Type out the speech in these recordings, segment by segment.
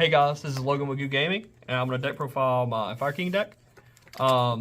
Hey guys, this is Logan with YuGiOh Gaming, and I'm going to deck profile my Fire King deck.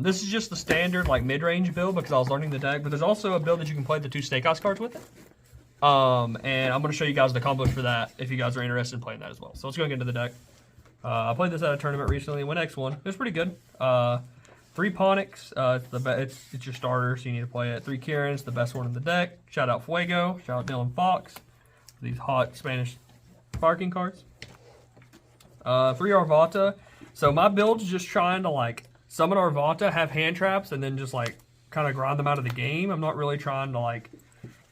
This is just the standard like mid-range build because I was learning the deck, but there's also a build that you can play the 2 Snake Eyes cards with it. And I'm going to show you guys the combos for that if you guys are interested in playing that as well. So let's go and get into the deck. I played this at a tournament recently, went X1. It was pretty good. 3 Ponics, it's your starter, so you need to play it. 3 Kieran's, the best one in the deck. Shout out Fuego, shout out Dylan Fox. These hot Spanish Fire King cards. 3 Arvata. So my build's just trying to like summon Arvata, have hand traps, and then just like kind of grind them out of the game. I'm not really trying to like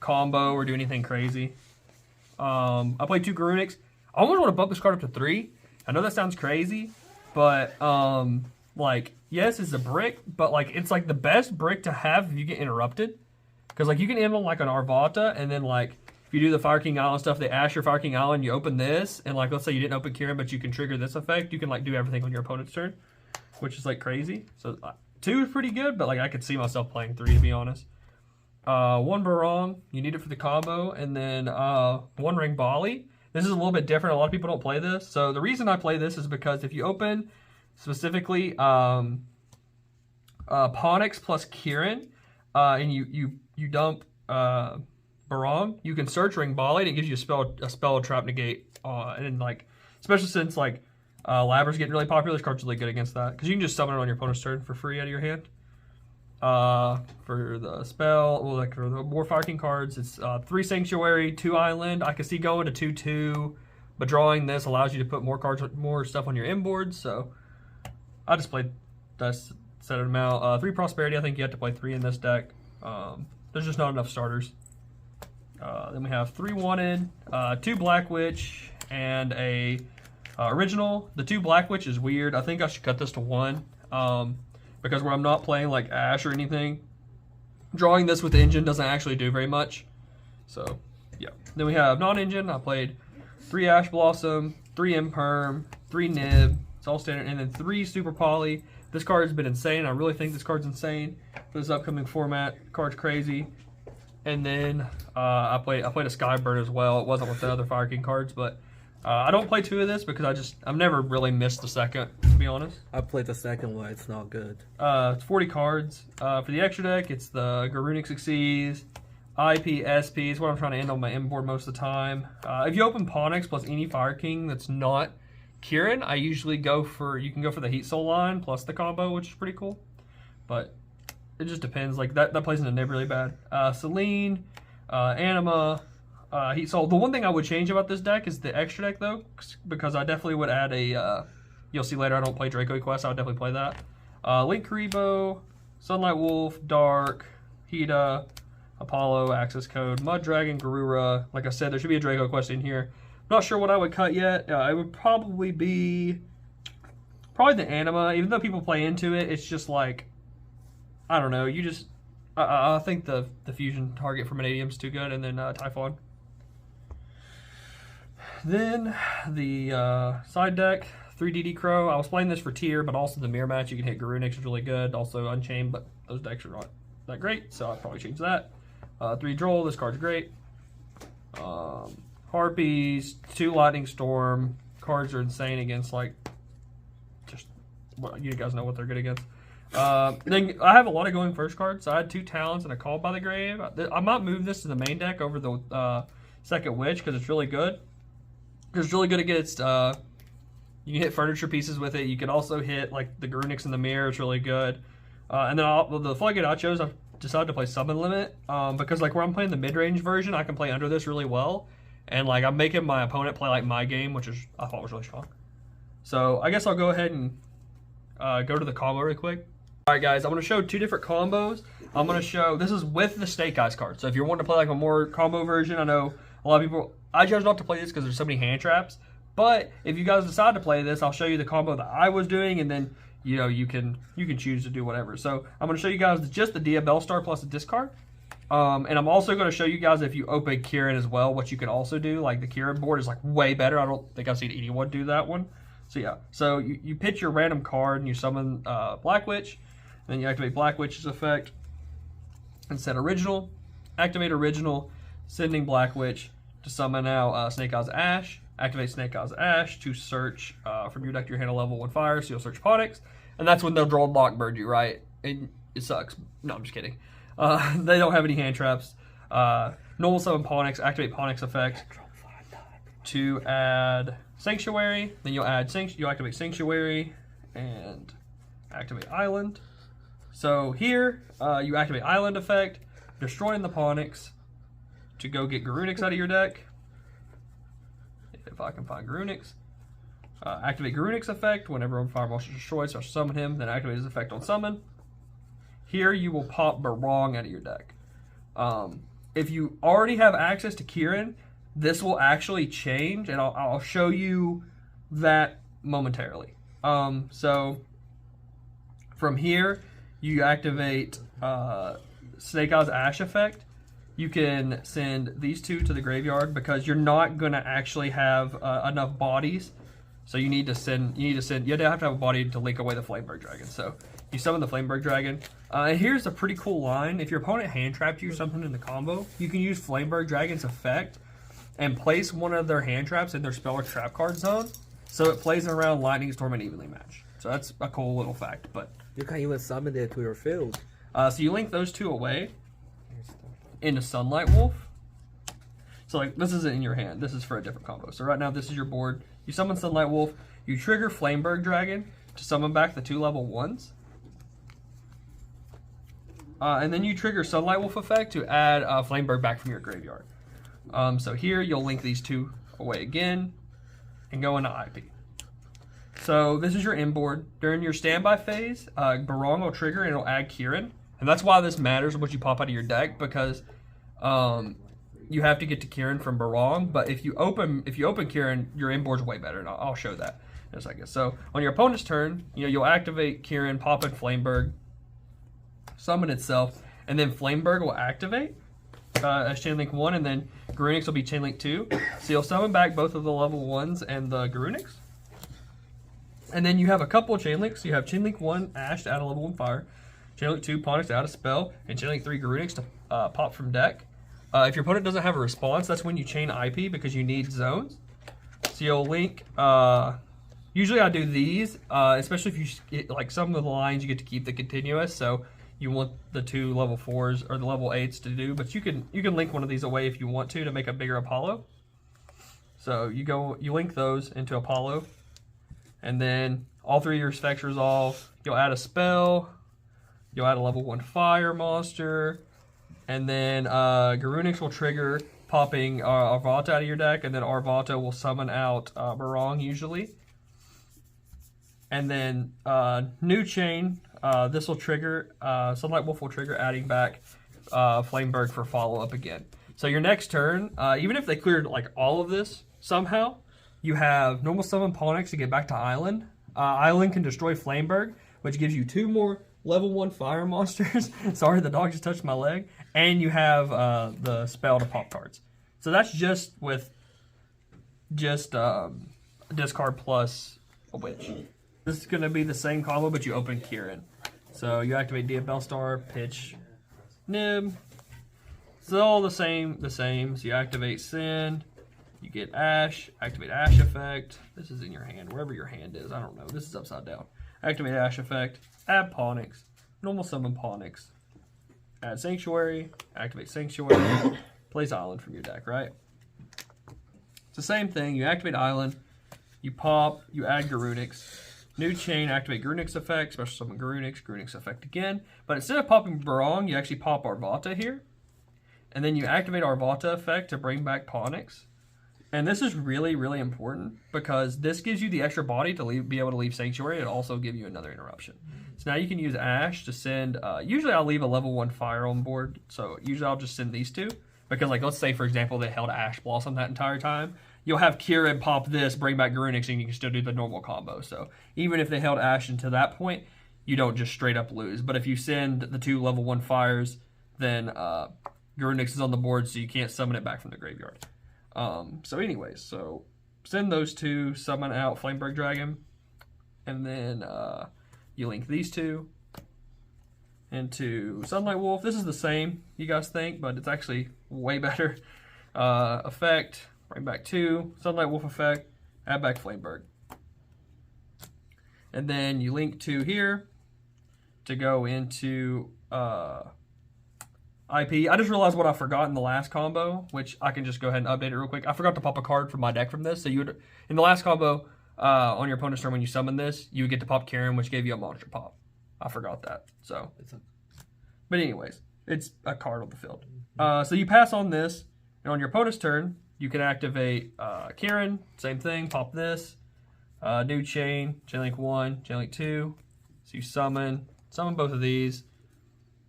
combo or do anything crazy. I played 2 Garunics. I almost want to bump this card up to 3. I know that sounds crazy, but like yes, it's a brick, but like it's like the best brick to have if you get interrupted. Because like you can end on like an Arvata, and then like if you do the Fire King Island stuff, they ash your Fire King Island, you open this, and like let's say you didn't open Kieran, but you can trigger this effect, you can like do everything on your opponent's turn, which is like crazy. So 2 is pretty good, but like I could see myself playing 3 to be honest. 1 Barong, you need it for the combo, and then 1 Ring Bali. This is a little bit different. A lot of people don't play this. So the reason I play this is because if you open specifically Ponyx plus Kieran, and you dump Barong, you can search Ring Bali and it gives you a spell trap negate. And then like, especially since like Labra's getting really popular, this card's really good against that. Because you can just summon it on your opponent's turn for free out of your hand. For the spell, well, like for the more Fire King cards, it's 3 Sanctuary, 2 Island. I can see going to 2/2, but drawing this allows you to put more stuff on your inboard. So I just played that set them out. 3 Prosperity. I think you have to play 3 in this deck. There's just not enough starters. Then we have 3 Wanted, 2 Black Witch, and a original. The 2 Black Witch is weird. I think I should cut this to 1. Because where I'm not playing like Ash or anything, drawing this with Engine doesn't actually do very much. So, yeah. Then we have non-Engine. I played 3 Ash Blossom, 3 Imperm, 3 Nib. It's all standard. And then 3 Super Poly. This card's been insane. I really think this card's insane for this upcoming format. The card's crazy. And then I played a Skybird as well. It wasn't with the other Fire King cards, but I don't play 2 of this because I've never really missed the second, to be honest. I played the second one. It's not good. It's 40 cards. For the extra deck, it's the Garunic Succeeds, IP, SP. It's what I'm trying to end on my inboard most of the time. If you open Ponyx plus any Fire King that's not Kieran, I usually you can go for the Heat Soul line plus the combo, which is pretty cool. But it just depends. Like that plays in a nib really bad. Selene, Anima, Heat Soul. The one thing I would change about this deck is the extra deck though, because I definitely would add a, you'll see later I don't play Draco Quest, I would definitely play that. Link Karibo, Sunlight Wolf, Dark, Hida, Apollo, Access Code, Mud Dragon, Garura. Like I said, there should be a Draco Quest in here. Not sure what I would cut yet. It would probably be the Anima. Even though people play into it, it's just like, I don't know, I think the fusion target for Vanadium's too good, and then Typhon. Then the side deck, 3 DD Crow. I was playing this for tier, but also the mirror match. You can hit Garunix is really good. Also Unchained, but those decks are not that great, so I'd probably change that. 3 Droll. This card's great. Harpies, 2 Lightning Storm. Cards are insane against like you guys know what they're good against. Then I have a lot of going first cards. So I had 2 Talents and a Call by the Grave. I might move this to the main deck over the second Witch because it's really good. It's really good against, you can hit furniture pieces with it. You can also hit like the Garunix in the mirror. It's really good. And then the Floodgate I chose, I've decided to play Summon Limit because like where I'm playing the mid-range version, I can play under this really well. And like I'm making my opponent play like my game, which I thought was really strong. So I guess I'll go ahead and go to the combo real quick. All right, guys, I'm going to show 2 different combos. I'm going to show, this is with the Snake Eyes card. So if you're wanting to play like a more combo version, I know a lot of people, I judge not to play this because there's so many hand traps. But if you guys decide to play this, I'll show you the combo that I was doing, and then you can choose to do whatever. So I'm going to show you guys just the Diabell Star plus a discard. And I'm also going to show you guys if you open Kieran as well, what you can also do. Like the Kieran board is like way better. I don't think I've seen anyone do that one. So yeah, so you pitch your random card and you summon Black Witch. Then you activate Black Witch's effect and set original. Activate original, sending Black Witch to summon now Snake Eyes Ash. activate Snake Eyes Ash to search from your deck to your hand a level 1 fire, so you'll search Ponix, and that's when they'll draw Lockbird you, right? And it sucks. No, I'm just kidding. They don't have any hand traps. Normal summon Ponix, activate Ponix effect to add Sanctuary. Then you'll activate Sanctuary and activate Island. So here, you activate Island effect, destroying the Ponix to go get Garunix out of your deck. If I can find Garunix. Activate Garunix effect whenever a fire monster is destroyed, so I summon him, then activate his effect on summon. Here you will pop Barong out of your deck. If you already have access to Kieran, this will actually change, and I'll show you that momentarily. So from here, you activate Snake Eyes Ash effect. You can send these two to the graveyard because you're not gonna actually have enough bodies. So you need to have to have a body to link away the Flameberg Dragon. So you summon the Flameberg Dragon. And here's a pretty cool line. If your opponent hand trapped you or something in the combo, you can use Flameberg Dragon's effect and place one of their hand traps in their spell or trap card zone. So it plays around Lightning Storm and Evenly Match. So that's a cool little fact. But you can even summon it to your field. So you link those two away into Sunlight Wolf. So like this isn't in your hand. This is for a different combo. So right now this is your board. You summon Sunlight Wolf. You trigger Flameberg Dragon to summon back the 2 level 1s. And then you trigger Sunlight Wolf effect to add Flameberg back from your graveyard. So here you'll link these two away again and go into IP. So this is your inboard. During your standby phase, Barong will trigger and it'll add Kieran. And that's why this matters what you pop out of your deck, because you have to get to Kieran from Barong. But if you open Kieran, your inboard's way better, and I'll show that in a second. So on your opponent's turn, you'll activate Kieran, pop in Flameberg, summon itself, and then Flameberg will activate as Chainlink 1, and then Garunix will be Chainlink 2. So you'll summon back both of the level 1s and the Garunix. And then you have a couple of Chainlinks. You have Chainlink 1 Ash to add a level 1 fire, Chainlink 2 Ponix to add a spell, and Chainlink 3 Garunix to pop from deck. If your opponent doesn't have a response, that's when you chain IP because you need zones. So you'll link, usually I do these, especially if you get, like some of the lines you get to keep the continuous, so you want the 2 level 4s or the level 8s to do, but you can link one of these away if you want to make a bigger Apollo. So you link those into Apollo, and then all 3 of your effects resolve. You'll add a spell, you'll add a level 1 fire monster, and then Garunix will trigger popping Arvata out of your deck, and then Arvata will summon out Barong usually. And then new chain, this will trigger, Sunlight Wolf will trigger adding back Flameberg for follow-up again. So your next turn, even if they cleared like all of this somehow, you have normal summon Ponix to get back to Island. Island can destroy Flameberg, which gives you 2 more level 1 fire monsters. Sorry, the dog just touched my leg. And you have the spell to pop cards. So that's just with discard plus a witch. This is going to be the same combo, but you open Kieran. So you activate Diabell Star, pitch Nib. It's all the same. So you activate Send. You get Ash. Activate Ash effect. This is in your hand, wherever your hand is. I don't know. This is upside down. Activate Ash effect. Add Ponix. Normal summon Ponix. Add Sanctuary. Activate Sanctuary. Place Island from your deck, right? It's the same thing. You activate Island. You pop. You add Garunix. New chain, activate Garunix effect, special summon Garunix effect again. But instead of popping Barong, you actually pop Arvata here. And then you activate Arvata effect to bring back Ponix. And this is really, really important because this gives you the extra body to be able to leave Sanctuary and also give you another interruption. So now you can use Ash to send, usually I'll leave a level 1 fire on board. So usually I'll just send these 2. Because like, let's say for example, they held Ash Blossom that entire time. You'll have Kieran pop this, bring back Garunix, and you can still do the normal combo. So even if they held Ash until that point, you don't just straight up lose. But if you send the 2 level 1 fires, then Garunix is on the board, so you can't summon it back from the graveyard. So anyways, so send those 2, summon out Flameberg Dragon, and then you link these 2 into Sunlight Wolf. This is the same, you guys think, but it's actually way better. Effect. Bring back 2. Sunlight Wolf effect. Add back Flameberg. And then you link to here to go into IP. I just realized what I forgot in the last combo, which I can just go ahead and update it real quick. I forgot to pop a card from my deck from this. So you would, in the last combo, on your opponent's turn when you summon this, you would get to pop Kieran, which gave you a monster pop. I forgot that. So, but anyways, it's a card on the field. So you pass on this, and on your opponent's turn, you can activate Kieran. Same thing. Pop this. New chain. Chainlink 1. Chainlink 2. So you summon both of these.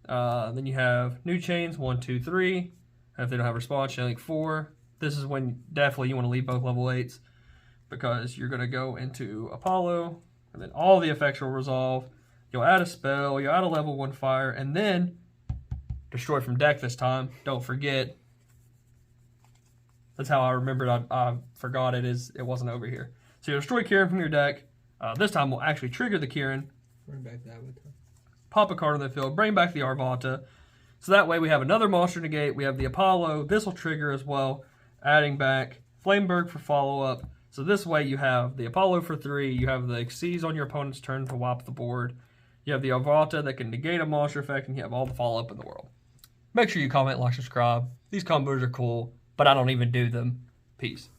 Then you have new chains 1, 2, 3. And if they don't have response, Chainlink 4. This is when definitely you want to leave both level 8s because you're going to go into Apollo, and then all the effects will resolve. You'll add a spell. You'll add a level 1 fire, and then destroy from deck this time. Don't forget. That's how I remembered. I forgot it wasn't over here. So you destroy Kieran from your deck. This time we'll actually trigger the Kieran. Bring back that one. Pop a card on the field. Bring back the Arvanta. So that way we have another monster negate. We have the Apollo. This will trigger as well. Adding back Flameberg for follow-up. So this way you have the Apollo for 3. You have the Xyz on your opponent's turn to wipe the board. You have the Arvanta that can negate a monster effect, and you have all the follow-up in the world. Make sure you comment, like, subscribe. These combos are cool, but I don't even do them. Peace.